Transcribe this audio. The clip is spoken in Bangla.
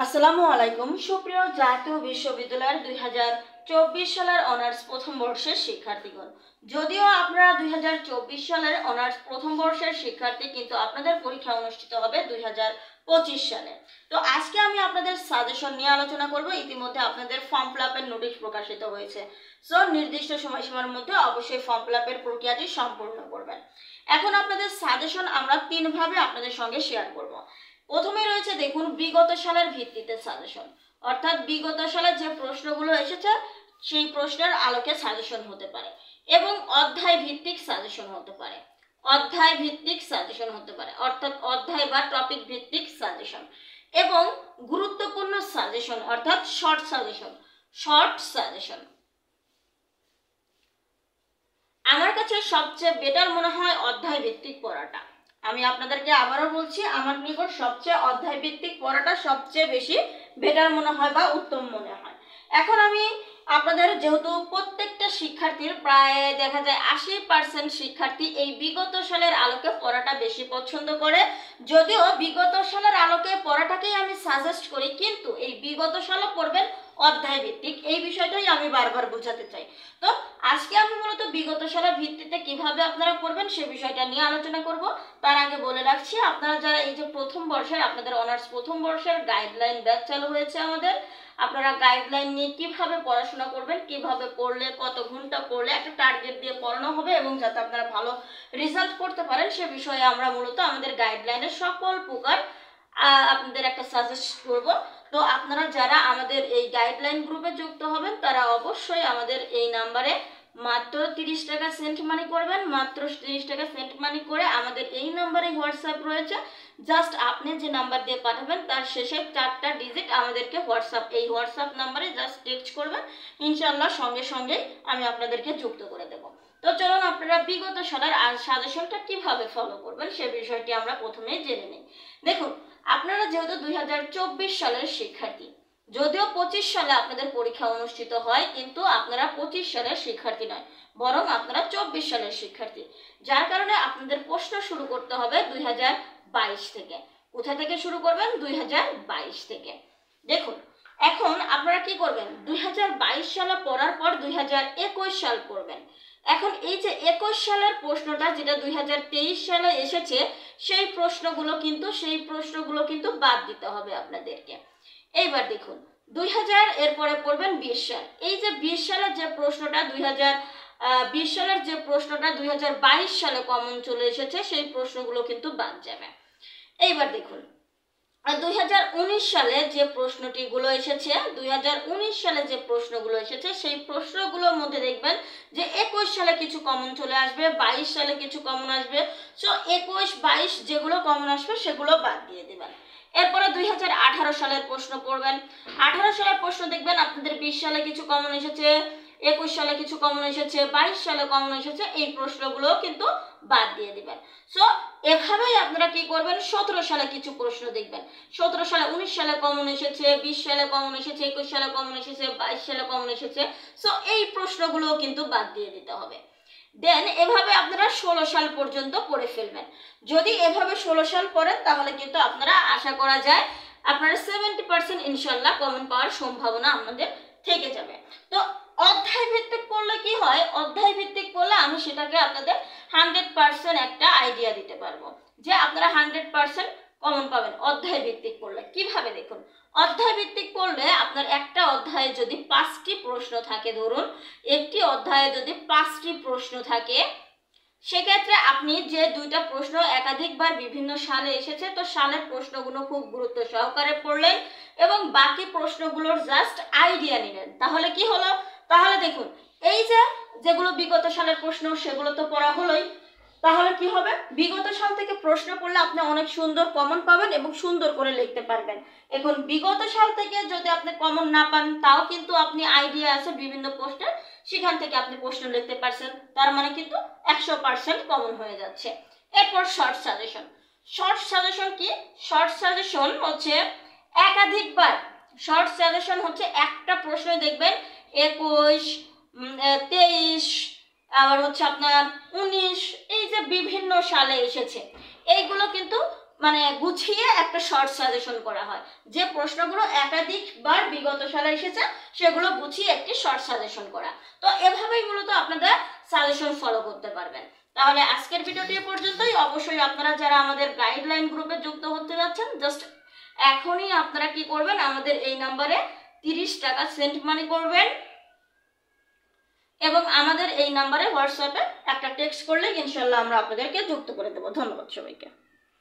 আসসালামু আলাইকুম সুপ্রিয় জাতীয় বিশ্ববিদ্যালয়ের 2024 সালের অনার্স প্রথম বর্ষের শিক্ষার্থীগণ। যদিও আপনারা 2024 সালের অনার্স প্রথম বর্ষের শিক্ষার্থী, কিন্তু আপনাদের পরীক্ষা অনুষ্ঠিত হবে 2025 সালে। তো আজকে আমি আপনাদের সাজেশন নিয়ে আলোচনা করব। ইতিমধ্যে আপনাদের ফর্ম ফিল আপের নোটিশ প্রকাশিত হয়েছে। সো নির্দিষ্ট সময়সীমার মধ্যে অবশ্যই ফর্ম ফিল আপের প্রক্রিয়াটি সম্পূর্ণ করবেন। এখন আপনাদের সাজেশন আমরা তিনভাবে আপনাদের সঙ্গে শেয়ার করব। প্রথমে রয়েছে দেখুন বিগত সালের ভিত্তিতে সাজেশন, অর্থাৎ বিগত সালের যে প্রশ্নগুলো এসেছে সেই প্রশ্নের আলোকে সাজেশন হতে পারে, এবং অধ্যায় ভিত্তিক সাজেশন হতে পারে। অধ্যায় ভিত্তিক সাজেশন হতে পারে অর্থাৎ অধ্যায় বা টপিক ভিত্তিক সাজেশন, এবং গুরুত্বপূর্ণ সাজেশন অর্থাৎ শর্ট সাজেশন। শর্ট সাজেশন আমার কাছে সবচেয়ে বেটার মনে হয় অধ্যায় ভিত্তিক পড়াটা। আমি আপনাদেরকে আবারও বলছি, আমার নিকট সবচেয়ে অধ্যায় ভিত্তিক পড়াটা সবচেয়ে বেশি বেটার মনে হয় বা উত্তম মনে হয়। এখন আমি আপনাদের, যেহেতু প্রত্যেকটা শিক্ষার্থীর প্রায় দেখা যায় 80% শিক্ষার্থী এই বিগত সালের আলোকে পড়াটা বেশি পছন্দ করে, যদিও বিগত সালের আলোকে পড়াটাকেই আমি সাজেস্ট করি, কিন্তু এই বিগত সালও পড়বেন অধ্যায় ভিত্তিক, এই বিষয়টাই আমি বারবার বোঝাতে চাই। তো আজকে আমি মূলত বিগত সালের ভিত্তিতে কিভাবে আপনারা পড়বেন সে বিষয়টা নিয়ে আলোচনা করব। তার আগে বলে রাখছি, আপনারা যারা এই যে প্রথম বর্ষের, আপনাদের অনার্স প্রথম বর্ষের গাইডলাইন ব্যাচ চালু হয়েছে আমাদের, আপনারা গাইডলাইন নিয়ে কিভাবে পড়াশোনা করবেন, কিভাবে পড়লে, কত ঘন্টা পড়লে একটা টার্গেট দিয়ে পড়ানো হবে এবং যাতে আপনারা ভালো রেজাল্ট করতে পারেন সে বিষয়ে আমরা মূলত আমাদের গাইডলাইনের সকল প্রকার আপনাদের একটা সাজেস্ট করব। তো আপনারা যারা আমাদের এই গাইডলাইন গ্রুপে যুক্ত হবেন তারা অবশ্যই আমাদের এই নাম্বারে মাত্র 30 টাকা সেন্ট মানি করবেন। মাত্র 30 টাকা সেন্ট মানি করে আমাদের এই নাম্বারে হোয়াটসঅ্যাপ রয়েছে, জাস্ট আপনি যে নাম্বার দিয়ে পাঠাবেন তার শেষে 4টা ডিজিট আমাদেরকে এই হোয়াটসঅ্যাপ নাম্বারে জাস্ট টেক্সট করবেন, ইনশাআল্লাহ সঙ্গে সঙ্গেই আমি আপনাদেরকে যুক্ত করে দেব। তো চলুন আপনারা বিগত সালের সাজেশনটা কিভাবে ফলো করবেন সে বিষয়টি আমরা প্রথমেই জেনে নিই। দেখুন, আপনারা যেহেতু 2024 সালের শিক্ষার্থী, যদিও 25 সালে আপনাদের পরীক্ষা অনুষ্ঠিত হয়, কিন্তু আপনারা 25 সালের শিক্ষার্থী নয়, বরং আপনারা 24 সালের শিক্ষার্থী, যার কারণে আপনাদের প্রশ্ন শুরু করতে হবে 2022 থেকে। কোথা থেকে শুরু করবেন? 2022 থেকে। দেখুন, এখন আপনারা কি করবেন, 2022 সালে পড়ার পর 2021 সাল পড়বেন। এখন এই যে 21 সালের প্রশ্নটা যেটা 2023 সালে এসেছে, সেই প্রশ্নগুলো কিন্তু বাদ দিতে হবে আপনাদেরকে। এইবার দেখুন, 2000 এরপরে পড়বেন 20 সাল। এই যে 20 সালের যে প্রশ্নটা 2022 সালে কমন চলে এসেছে, সেই প্রশ্নগুলো কিন্তু বাদ যাবে। এইবার দেখুন, 2019 সালে যে প্রশ্নগুলো এসেছে সেই প্রশ্নগুলোর মধ্যে দেখবেন যে 21 সালে কিছু কমন চলে আসবে, 22 সালে কিছু কমন আসবে। সো 21, 22 যেগুলো কমন আসবে সেগুলো বাদ দিয়ে দেবেন। এরপরে 2018 সালের প্রশ্ন পড়বেন। 18 সালের প্রশ্ন দেখবেন আপনাদের 20 সালে কিছু কমন এসেছে, 21 সালে কিছু কমন এসেছে, 22 সালে কমন এসেছে, এই প্রশ্নগুলো কিন্তু বাদ দিয়ে দিবেন। সো এভাবেই আপনারা কি করবেন, 17 সালে কিছু প্রশ্ন দেখবেন, 17 সালে 19 সালে কমন এসেছে, 20 সালে কমন এসেছে, 21 সালে কমন এসেছে, 22 সালে কমন এসেছে। সো এই প্রশ্নগুলো কিন্তু বাদ দিয়ে দিতে হবে। দেন এভাবে আপনারা 16 সাল পর্যন্ত পড়ে ফেলবেন। যদি এভাবে 16 সাল পড়েন তাহলে কিন্তু আপনারা আশা করা যায় আপনারা 70% ইনশাআল্লাহ কমন পাওয়ার সম্ভাবনা আমাদের থেকে যাবে। তো অধ্যায় ভিত্তিক পড়লে কি হয়, অধ্যায় ভিত্তিক পড়লে আমি সেটাকে আপনাদের 100% একটা আইডিয়া দিতে পারবো যে আপনারা 100% কমন পাবেন অধ্যায় ভিত্তিক পড়লে। কিভাবে দেখুন, অধ্যায় ভিত্তিক পড়লে আপনার একটা অধ্যায়ে যদি 5টি প্রশ্ন থাকে, ধরুন একটি অধ্যায়ে যদি 5টি প্রশ্ন থাকে, সেক্ষেত্রে আপনি যে 2টা প্রশ্ন একাধিকবার বিভিন্ন সালে এসেছে, তো সালের প্রশ্নগুলো খুব গুরুত্ব সহকারে পড়লেন এবং বাকি প্রশ্নগুলোর জাস্ট আইডিয়া নিলেন। তাহলে কি হলো, তাহলে দেখুন এই যেগুলো বিগত সালের প্রশ্ন সেগুলো তো পড়া হলোই, তাহলে কি হবে, বিগত সাল থেকে প্রশ্ন পড়লে আপনি অনেক সুন্দর কমন পাবেন এবং সুন্দর করে লিখতে পারবেন। এখন বিগত সাল থেকে যদি আপনি কমন না পান, তাও কিন্তু আপনি আইডিয়া আছে বিভিন্ন প্রশ্নের, সেখান থেকে আপনি প্রশ্ন লিখতে পারছেন, তার মানে কিন্তু 100% কমন হয়ে যাচ্ছে। এরপর শর্ট সাজেশন। শর্ট সাজেশন কি? শর্ট সাজেশন হচ্ছে একাধিকবার, শর্ট সাজেশন হচ্ছে একটা প্রশ্ন দেখবেন 21, 23, আবার হচ্ছে আপনার 19, এই যে বিভিন্ন সালে এসেছে, এইগুলো কিন্তু মানে গুছিয়ে একটা শর্ট সাজেশন করা হয়, যে প্রশ্নগুলো একাধিকবার বিগত সালে এসেছে সেগুলো গুছিয়ে একটি শর্ট সাজেশন করা। তো এভাবেই মূলত আপনাদের সাজেশন ফলো করতে পারবেন। তাহলে আজকের ভিডিওটি এ পর্যন্তই। অবশ্যই আপনারা যারা আমাদের গাইডলাইন গ্রুপে যুক্ত হতে যাচ্ছেন, জাস্ট এখনই আপনারা কি করবেন, আমাদের এই নাম্বারে 30 টাকা সেন্ড মানি করবেন এবং আমাদের এই নাম্বারে হোয়াটসঅ্যাপে একটা টেক্সট করলে ইনশাল্লাহ আমরা আপনাদেরকে যুক্ত করে দেবো। ধন্যবাদ সবাইকে।